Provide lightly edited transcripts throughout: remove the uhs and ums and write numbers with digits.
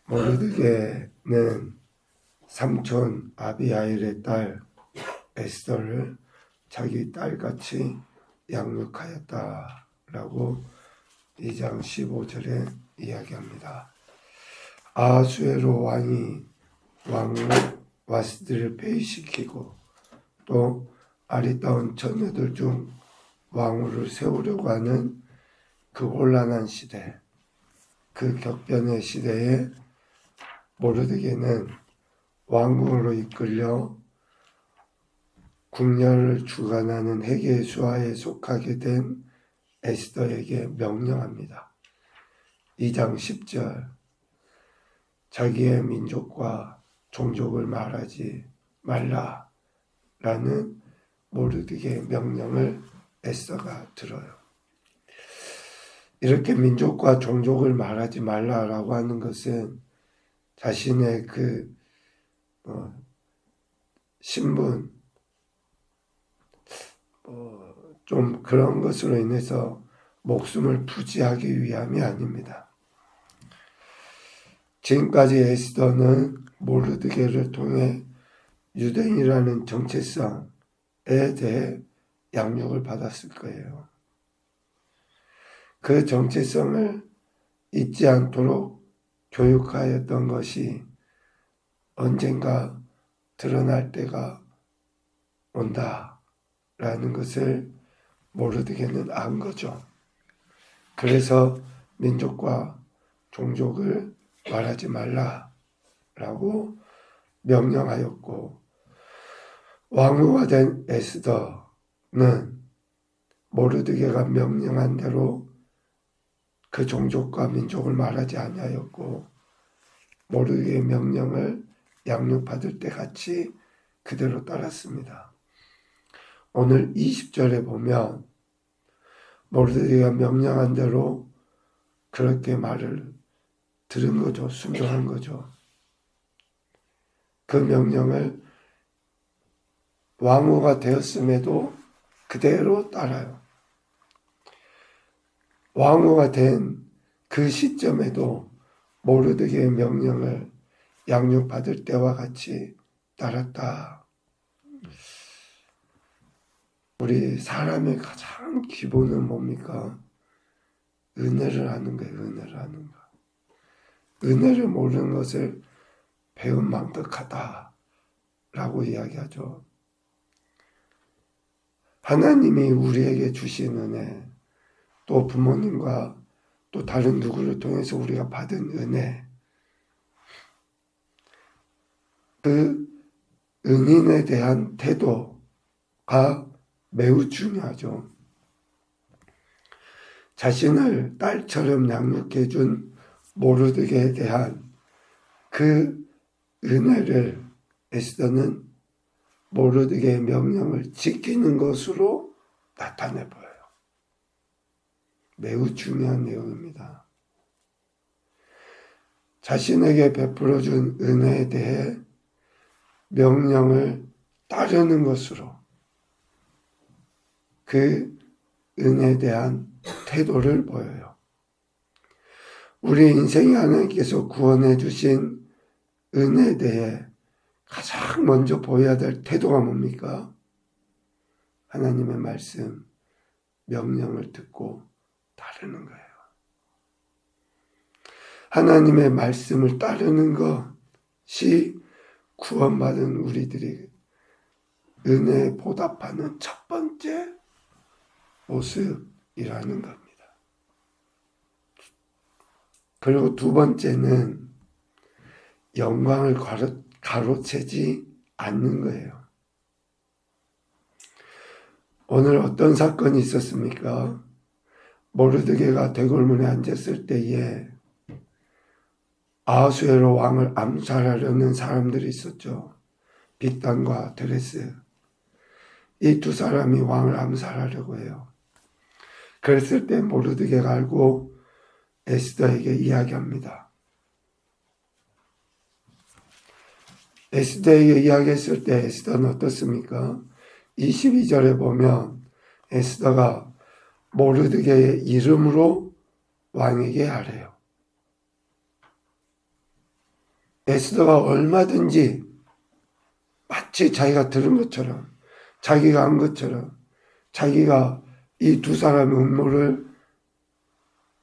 모르드게는 삼촌 아비하일의 딸 에스더를 자기 딸같이 양육하였다라고 2장 15절에 이야기합니다. 아하수에로 왕이 왕후 와스디를 폐위시키고 또 아리따운 처녀들 중 왕후를 세우려고 하는 그 혼란한 시대, 그 격변의 시대에 모르드게는 왕궁으로 이끌려 궁녀를 주관하는 회계의 수하에 속하게 된 에스더에게 명령합니다. 2장 10절 자기의 민족과 종족을 말하지 말라라는 모르드게의 명령을 에스더가 들어요. 이렇게 민족과 종족을 말하지 말라라고 하는 것은 자신의 그 신분 좀 그런 것으로 인해서 목숨을 부지하기 위함이 아닙니다. 지금까지 에스더는 모르드게를 통해 유대인이라는 정체성에 대해 양육을 받았을 거예요. 그 정체성을 잊지 않도록 교육하였던 것이 언젠가 드러날 때가 온다라는 것을 모르드게는 안 거죠. 그래서 민족과 종족을 말하지 말라라고 명령하였고, 왕후가 된 에스더는 모르드게가 명령한 대로 그 종족과 민족을 말하지 아니하였고, 모르드게의 명령을 양육받을 때 같이 그대로 따랐습니다. 오늘 20절에 보면 모르드게가 명령한 대로 그렇게 말을 들은 거죠. 순종한 거죠. 그 명령을 왕후가 되었음에도 그대로 따라요. 왕후가 된 그 시점에도 모르드게의 명령을 양육받을 때와 같이 따랐다. 우리 사람의 가장 기본은 뭡니까? 은혜를 하는 거예요. 은혜를 하는 거. 은혜를 모르는 것을 배운 망덕하다라고 이야기하죠. 하나님이 우리에게 주신 은혜, 또 부모님과 또 다른 누구를 통해서 우리가 받은 은혜, 그 은인에 대한 태도가 매우 중요하죠. 자신을 딸처럼 양육해준 모르드게에 대한 그 은혜를 에스더는 모르드게의 명령을 지키는 것으로 나타내 보여요. 매우 중요한 내용입니다. 자신에게 베풀어준 은혜에 대해 명령을 따르는 것으로 그 은혜에 대한 태도를 보여요. 우리 인생에 하나님께서 구원해 주신 은혜에 대해 가장 먼저 보여야 될 태도가 뭡니까? 하나님의 말씀, 명령을 듣고 따르는 거예요. 하나님의 말씀을 따르는 것이 구원받은 우리들이 은혜에 보답하는 첫 번째 모습이라는 겁니다. 그리고 두 번째는 영광을 가로채지 않는 거예요. 오늘 어떤 사건이 있었습니까? 모르드게가 대궐문에 앉았을 때에 아하수에로 왕을 암살하려는 사람들이 있었죠. 빅단과 드레스. 이 두 사람이 왕을 암살하려고 해요. 그랬을 때 모르드게가 알고 에스더에게 이야기합니다. 에스더에게 이야기했을 때 에스더는 어떻습니까? 22절에 보면 에스더가 모르드게의 이름으로 왕에게 하래요. 에스더가 얼마든지 마치 자기가 들은 것처럼, 자기가 한 것처럼, 자기가 이 두 사람의 음모를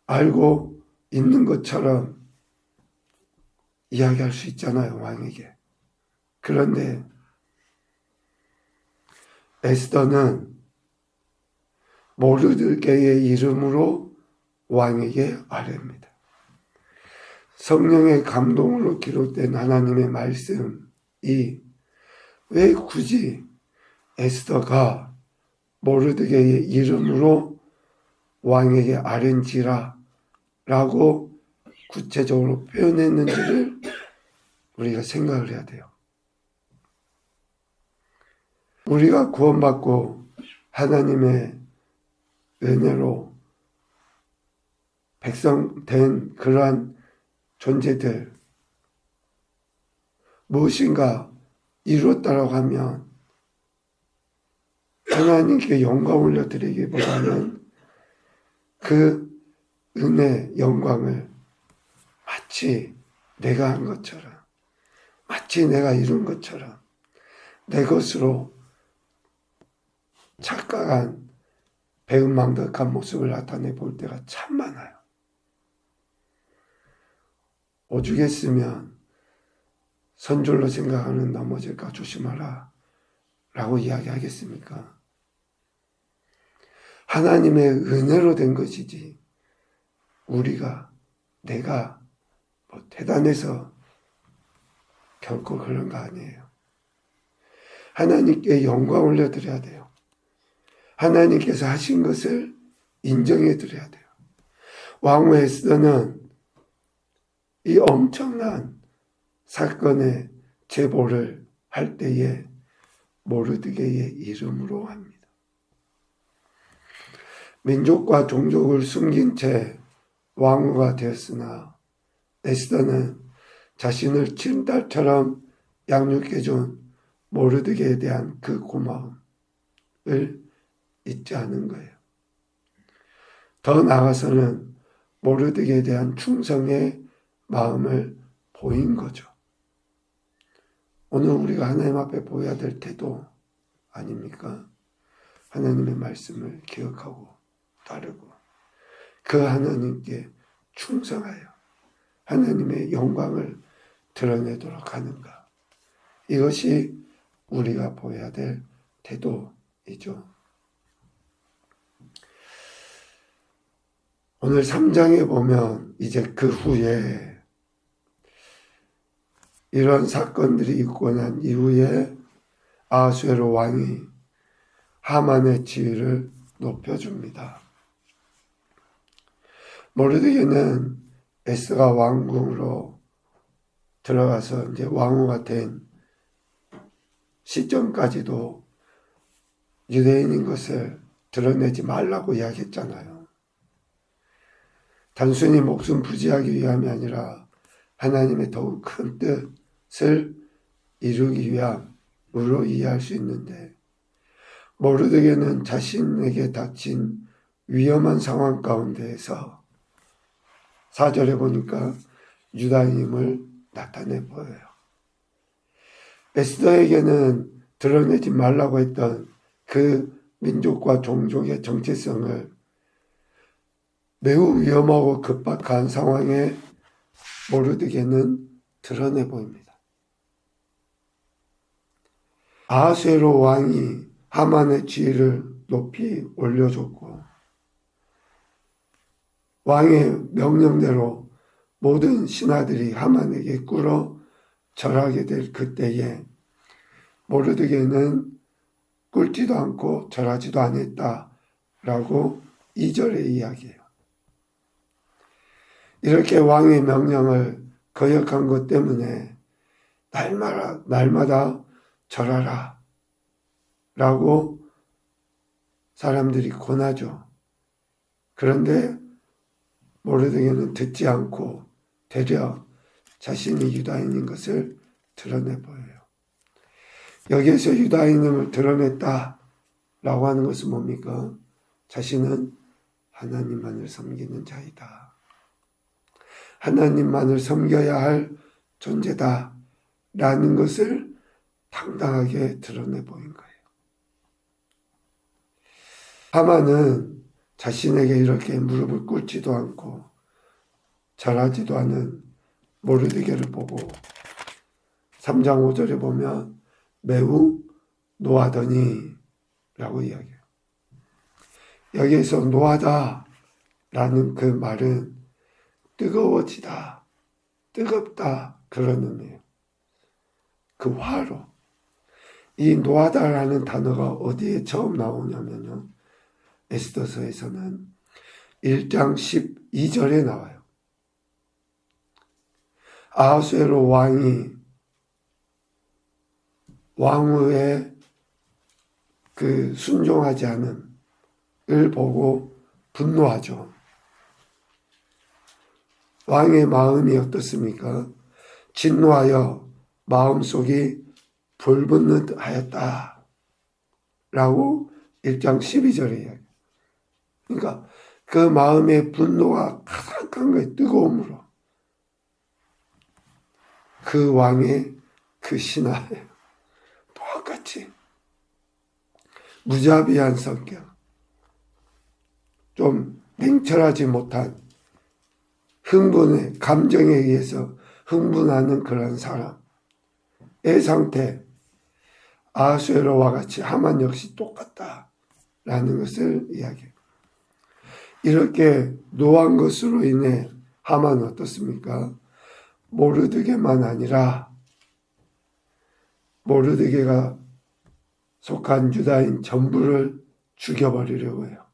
알고 있는 것처럼 이야기할 수 있잖아요, 왕에게. 그런데 에스더는 모르드게의 이름으로 왕에게 아뢰입니다. 성령의 감동으로 기록된 하나님의 말씀이 왜 굳이 에스더가 모르드게의 이름으로 왕에게 아뢰지라 라고 구체적으로 표현했는지를 우리가 생각을 해야 돼요. 우리가 구원받고 하나님의 은혜로 백성된 그러한 존재들, 무엇인가 이루었다라고 하면 하나님께 영광 올려드리기보다는 그 은혜, 영광을 마치 내가 한 것처럼, 마치 내가 이룬 것처럼 내 것으로 착각한 배은망덕한 모습을 나타내 볼 때가 참 많아요. 오죽했으면 선줄로 생각하는 넘어질까 조심하라 라고 이야기하겠습니까? 하나님의 은혜로 된 것이지 우리가 내가 대단해서 결코 그런 거 아니에요. 하나님께 영광 올려드려야 돼요. 하나님께서 하신 것을 인정해 드려야 돼요. 왕후 에스더는 이 엄청난 사건의 제보를 할 때에 모르드게의 이름으로 합니다. 민족과 종족을 숨긴 채 왕후가 되었으나 에스더는 자신을 친딸처럼 양육해준 모르드게에 대한 그 고마움을 잊지 않은 거예요. 더 나아가서는 모르드게에 대한 충성의 마음을 보인 거죠. 오늘 우리가 하나님 앞에 보여야 될 태도 아닙니까? 하나님의 말씀을 기억하고 따르고 그 하나님께 충성하여 하나님의 영광을 드러내도록 하는가. 이것이 우리가 보여야 될 태도이죠. 오늘 3장에 보면 이제 그 후에 이런 사건들이 있고 난 이후에 아하수에로 왕이 하만의 지위를 높여줍니다. 모르드게는 에스더가 왕궁으로 들어가서 이제 왕후가 된 시점까지도 유대인인 것을 드러내지 말라고 이야기했잖아요. 단순히 목숨 부지하기 위함이 아니라 하나님의 더욱 큰 뜻을 이루기 위함으로 이해할 수 있는데 모르드게는 자신에게 닥친 위험한 상황 가운데에서 4절에 보니까 유다인임을 나타내 보여요. 에스더에게는 드러내지 말라고 했던 그 민족과 종족의 정체성을 매우 위험하고 급박한 상황에 모르드게는 드러내 보입니다. 아하수에로 왕이 하만의 지위를 높이 올려줬고 왕의 명령대로 모든 신하들이 하만에게 꿇어 절하게 될 그때에 모르드게는 꿇지도 않고 절하지도 않았다라고 2절에 이야기해요. 이렇게 왕의 명령을 거역한 것 때문에 날마다 절하라 라고 사람들이 권하죠. 그런데 모르드게는 듣지 않고 되려 자신이 유다인인 것을 드러내 보여요. 여기에서 유다인임을 드러냈다라고 하는 것은 뭡니까? 자신은 하나님만을 섬기는 자이다. 하나님만을 섬겨야 할 존재다라는 것을 당당하게 드러내 보인 거예요. 하만은 자신에게 이렇게 무릎을 꿇지도 않고 절하지도 않은 모르드게를 보고 3장 5절에 보면 매우 노하더니 라고 이야기해요. 여기에서 노하다 라는 그 말은 뜨거워지다, 뜨겁다 그런 의미예요. 그 화로. 이 노하다라는 단어가 어디에 처음 나오냐면요. 에스더서에서는 1장 12절에 나와요. 아하수에로 왕이 왕후의 그 순종하지 않음을 보고 분노하죠. 왕의 마음이 어떻습니까? 진노하여 마음속이 불붙는 듯 하였다. 라고 1장 12절에 이야기해요. 그러니까 그 마음의 분노가 가득한 거예요. 뜨거움으로. 그 왕의 그 신하예요. 똑같이. 무자비한 성격. 좀 냉철하지 못한 흥분의 감정에 의해서 흥분하는 그런 사람의 상태. 아하수에로와 같이 하만 역시 똑같다라는 것을 이야기해요. 이렇게 노한 것으로 인해 하만은 어떻습니까? 모르드게만 아니라 모르드게가 속한 유다인 전부를 죽여버리려고 해요.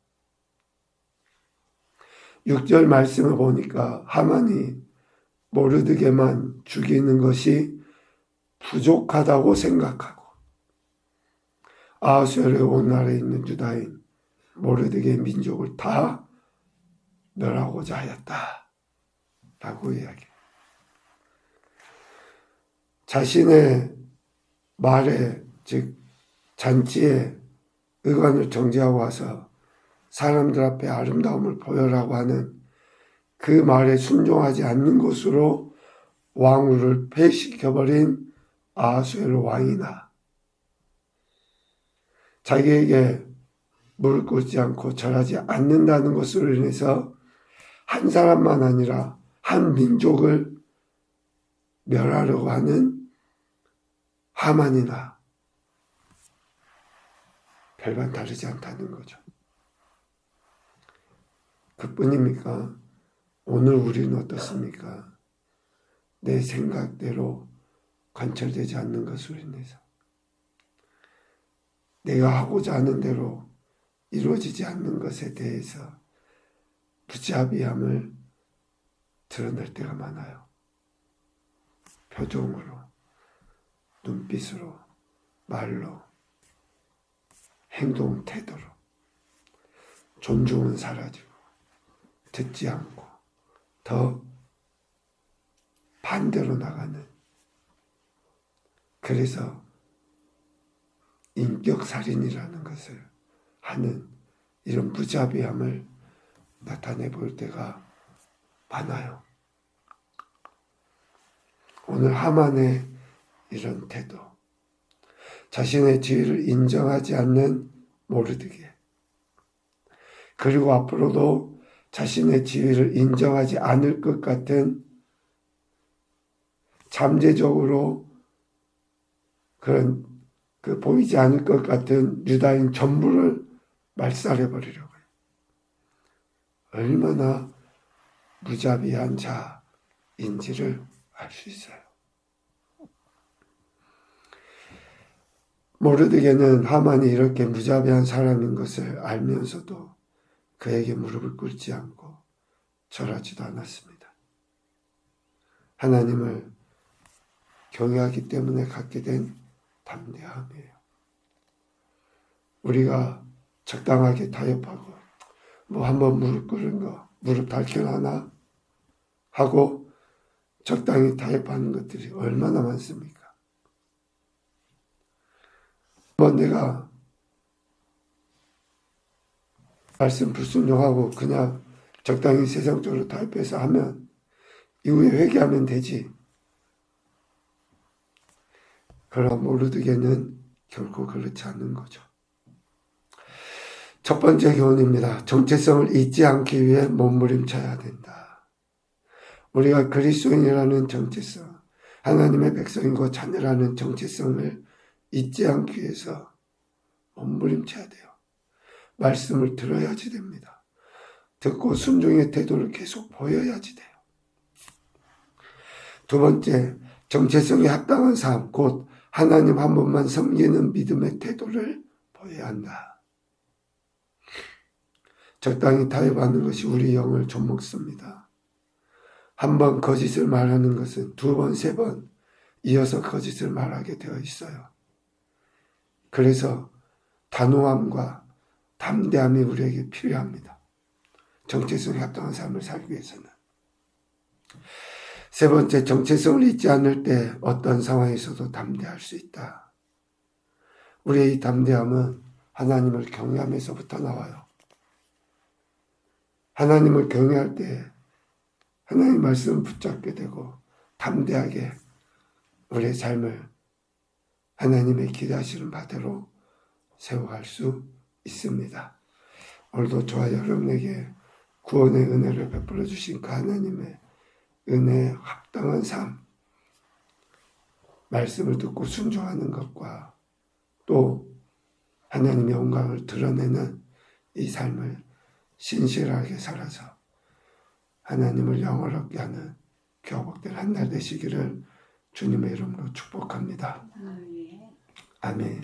6절 말씀을 보니까 하만이 모르드게만 죽이는 것이 부족하다고 생각하고 아하수에로의 온 나라에 있는 유다인 모르드게 민족을 다 멸하고자 하였다 라고 이야기해요. 자신의 말에 즉 잔치에 의관을 정지하고 와서 사람들 앞에 아름다움을 보여라고 하는 그 말에 순종하지 않는 것으로 왕후를 폐시켜버린 아하수에로 왕이나 자기에게 무릎 꿇지 않고 절하지 않는다는 것으로 인해서 한 사람만 아니라 한 민족을 멸하려고 하는 하만이나 별반 다르지 않다는 거죠. 그뿐입니까? 오늘 우리는 어떻습니까? 내 생각대로 관철되지 않는 것으로 인해서 내가 하고자 하는 대로 이루어지지 않는 것에 대해서 무자비함을 드러낼 때가 많아요. 표정으로, 눈빛으로, 말로, 행동, 태도로 존중은 사라지고 듣지 않고 더 반대로 나가는, 그래서 인격살인이라는 것을 하는 이런 무자비함을 나타내 볼 때가 많아요. 오늘 하만의 이런 태도, 자신의 지위를 인정하지 않는 모르드게, 그리고 앞으로도 자신의 지위를 인정하지 않을 것 같은 잠재적으로 그런 보이지 않을 것 같은 유다인 전부를 말살해 버리려고 해요. 얼마나 무자비한 자인지를 알 수 있어요. 모르드게는 하만이 이렇게 무자비한 사람인 것을 알면서도 그에게 무릎을 꿇지 않고 절하지도 않았습니다. 하나님을 경외하기 때문에 갖게 된 담대함이에요. 우리가 적당하게 타협하고 한번 무릎 꿇은 거, 무릎 닳겨나나 하고 적당히 타협하는 것들이 얼마나 많습니까? 한번 내가 말씀 불순종하고 그냥 적당히 세상적으로 타협해서 하면 이후에 회개하면 되지. 그러나 모르드게는 결코 그렇지 않는 거죠. 첫 번째 교훈입니다. 정체성을 잊지 않기 위해 몸부림쳐야 된다. 우리가 그리스도인이라는 정체성, 하나님의 백성이고 자녀라는 정체성을 잊지 않기 위해서 몸부림쳐야 돼요. 말씀을 들어야지 됩니다. 듣고 순종의 태도를 계속 보여야지 돼요. 두 번째, 정체성에 합당한 삶, 곧 하나님 한 분만 섬기는 믿음의 태도를 보여야 한다. 적당히 타협하는 것이 우리 영을 좀먹습니다. 한 번 거짓을 말하는 것은 두 번, 세 번 이어서 거짓을 말하게 되어 있어요. 그래서 단호함과 담대함이 우리에게 필요합니다. 정체성에 합당한 삶을 살기 위해서는. 세 번째, 정체성을 잊지 않을 때 어떤 상황에서도 담대할 수 있다. 우리의 이 담대함은 하나님을 경외함에서부터 나와요. 하나님을 경외할 때 하나님 말씀을 붙잡게 되고 담대하게 우리의 삶을 하나님의 기대하시는 바대로 세워갈 수 있습니다. 오늘도 저와 여러분에게 구원의 은혜를 베풀어 주신 그 하나님의 은혜에 합당한 삶, 말씀을 듣고 순종하는 것과 또 하나님의 영광을 드러내는 이 삶을 신실하게 살아서 하나님을 영원롭게 하는 교복된 한 날 되시기를 주님의 이름으로 축복합니다. 아멘.